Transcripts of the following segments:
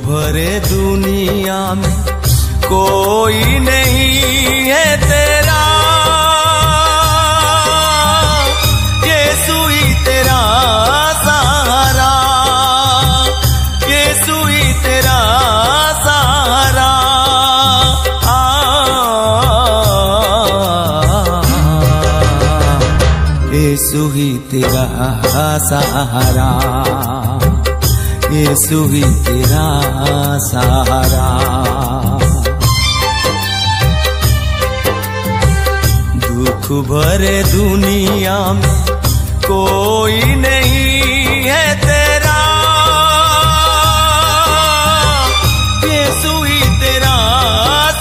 भरे दुनिया में कोई नहीं है तेरा, यीशु ही तेरा सहारा, यीशु ही तेरा सहारा। यीशु ही तेरा सहारा, यीशु ही तेरा सहारा। दुख भरे दुनिया में कोई नहीं है तेरा, यीशु ही तेरा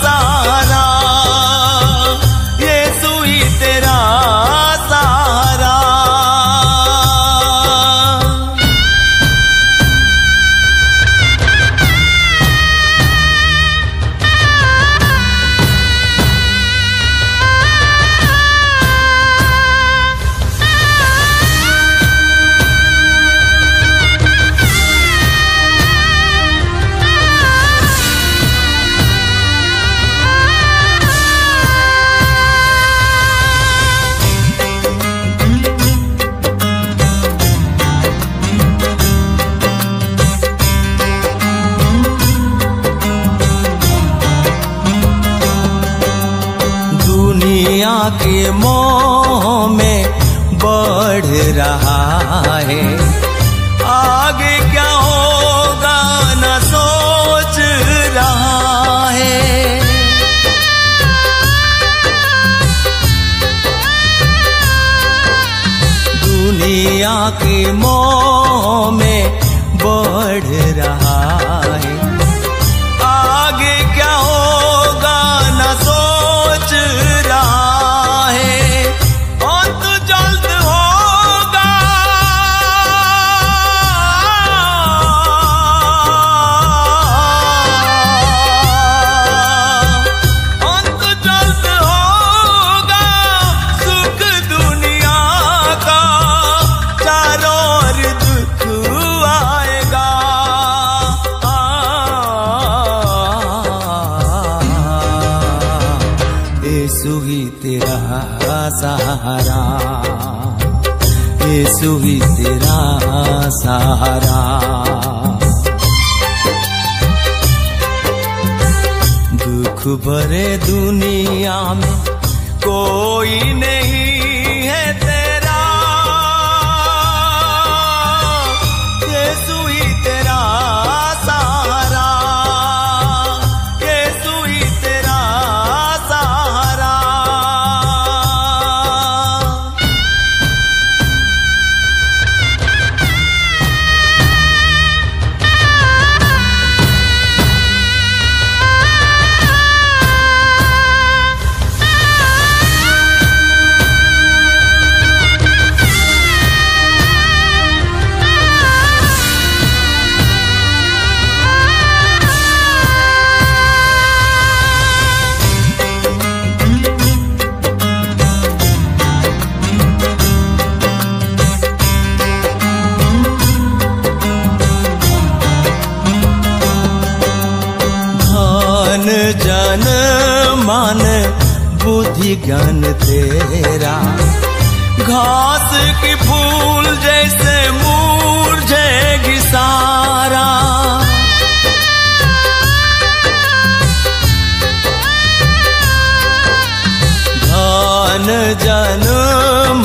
सहारा, यीशु ही तेरा सहारा। दुनिया के मोह में बढ़ रहा है, आगे क्या होगा न सोच रहा है। दुनिया के मोह में बढ़ रहा है, आगे क्या होगा न सोच रहा है। अंत जल्द होगा, अंत जल्द होगा, सुख दुनिया का चारों ओर दुख आएगा। यीशु ही तेरा सहारा, यीशु ही तेरा सहारा। दुख भरे दुनिया में कोई नहीं है तेरा, यीशु ही तेरा सहारा, यीशु ही तेरा सहारा। जन मन बुद्धि ज्ञान तेरा, घास की फूल जैसे मुरझेगी सारा। धन जन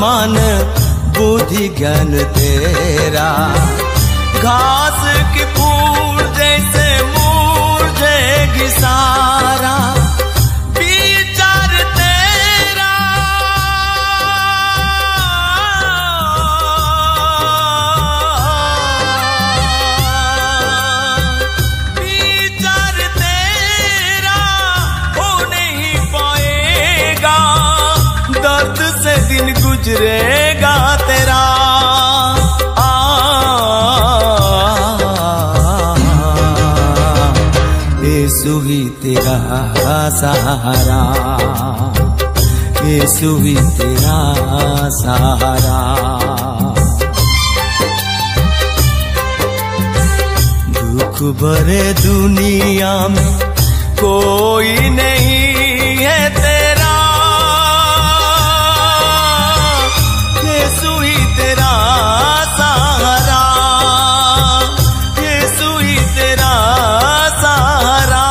मन बुद्धि ज्ञान तेरा, घास की फूल जैसे मुरझेगी सारा। विचार तेरा विचार तेरा हो नहीं पाएगा, दर्द से दिन गुजरेगा तेरा। यीशु ही तेरा सहारा, यीशु ही तेरा सहारा। दुख भरे दुनिया में कोई नहीं है तेरा, यीशु ही तेरा सहारा, यीशु ही तेरा सहारा।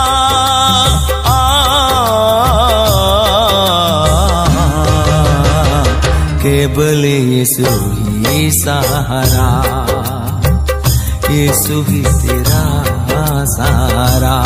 केवल यीशु ही सहारा, यीशु ही तेरा सहारा।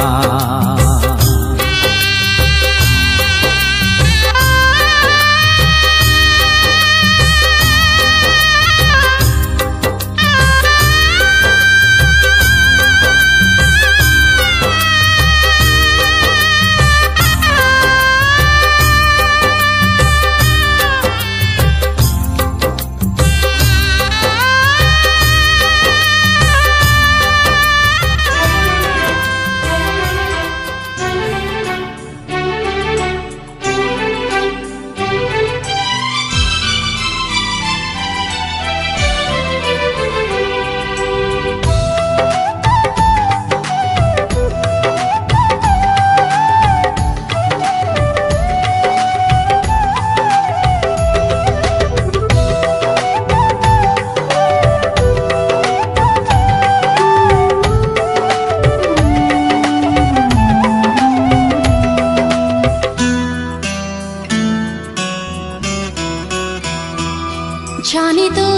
जाने दो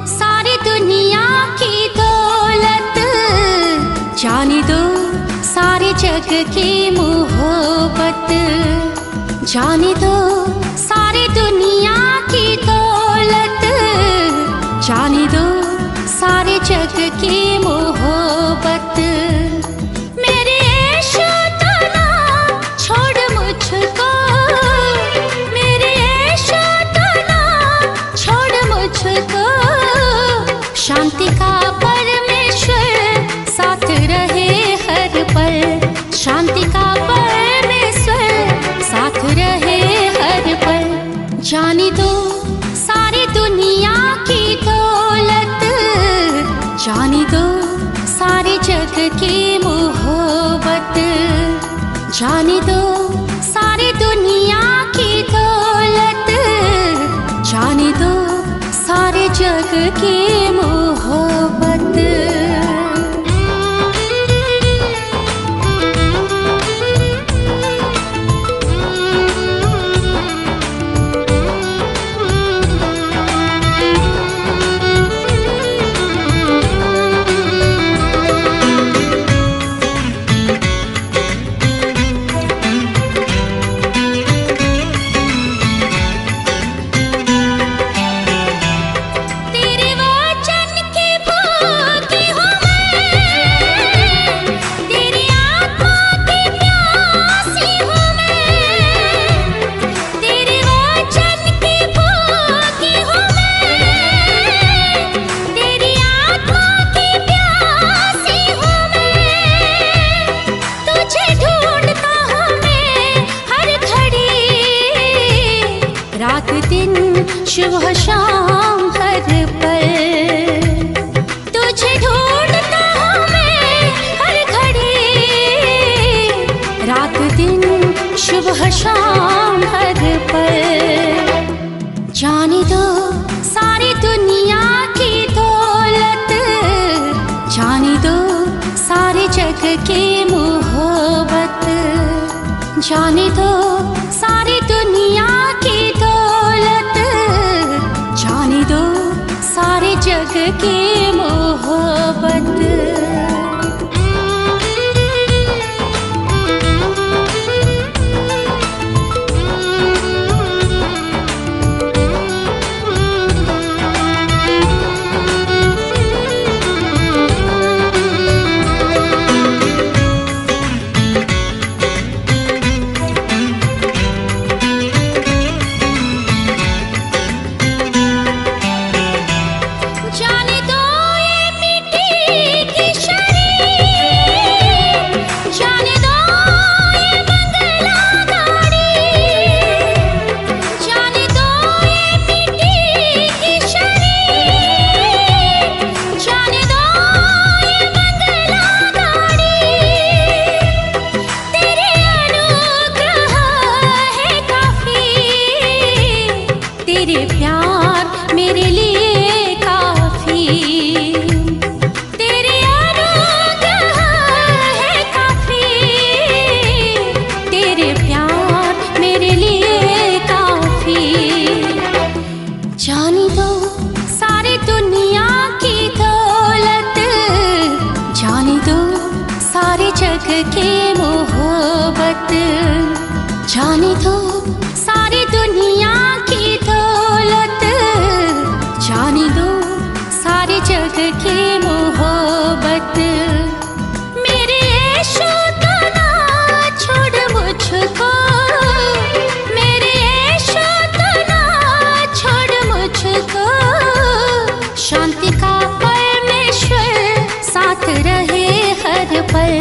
सारी दुनिया की दौलत, जाने दो सारे जग की मोहब्बत, जाने दो सारी दुनिया की दौलत, जाने दो सारे जग की मोहब्बत। मेरे यीशु का नाम छोड़ मुझको, मेरे यीशु का नाम छोड़ मुझको, शांति का परमेश्वर साथ रहे हर पल, शांति का परमेश्वर साथ रहे हर पल। जाने दो सारी दुनिया की दौलत, जाने दो सारे जग की मोहब्बत, जाने दो सारी दुनिया की दौलत, जाने दो सारे जग की मोहब्बत। रात दिन सुबह शाम हर पल, तुझे ढूंढता हूँ मैं हर घड़ी, रात दिन सुबह शाम हर पल। जाने दो सारी दुनिया की दौलत, जाने दो सारे जग की मोहब्बत, जाने दो सारी दुनिया की दौलत, तेरे प्यार मेरे लिए काफी, तेरे अनुग्रह है काफी, तेरे प्यार मेरे लिए काफी। जाने दो सारी दुनिया की दौलत, जाने दो सारे जग की मोहब्बत, जाने दो सारी दुनिया की दौलत, जाने दो सारे जग की मोहब्बत। मेरे यीशु तो ना छोड़ मुझको, मेरे यीशु तो ना छोड़ मुझको, शांति का परमेश्वर साथ रहे हर पल,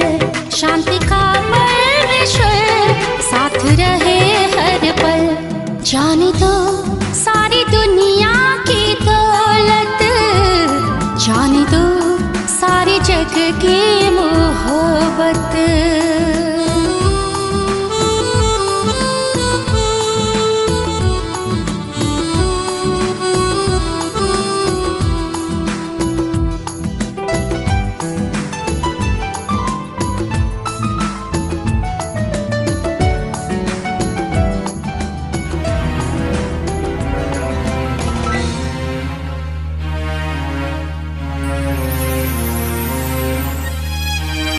शांति का परमेश्वर साथ रहे हर पल। जाने दो सारी दुनिया की दौलत, जाने दो सारे जग की मोहब्बत।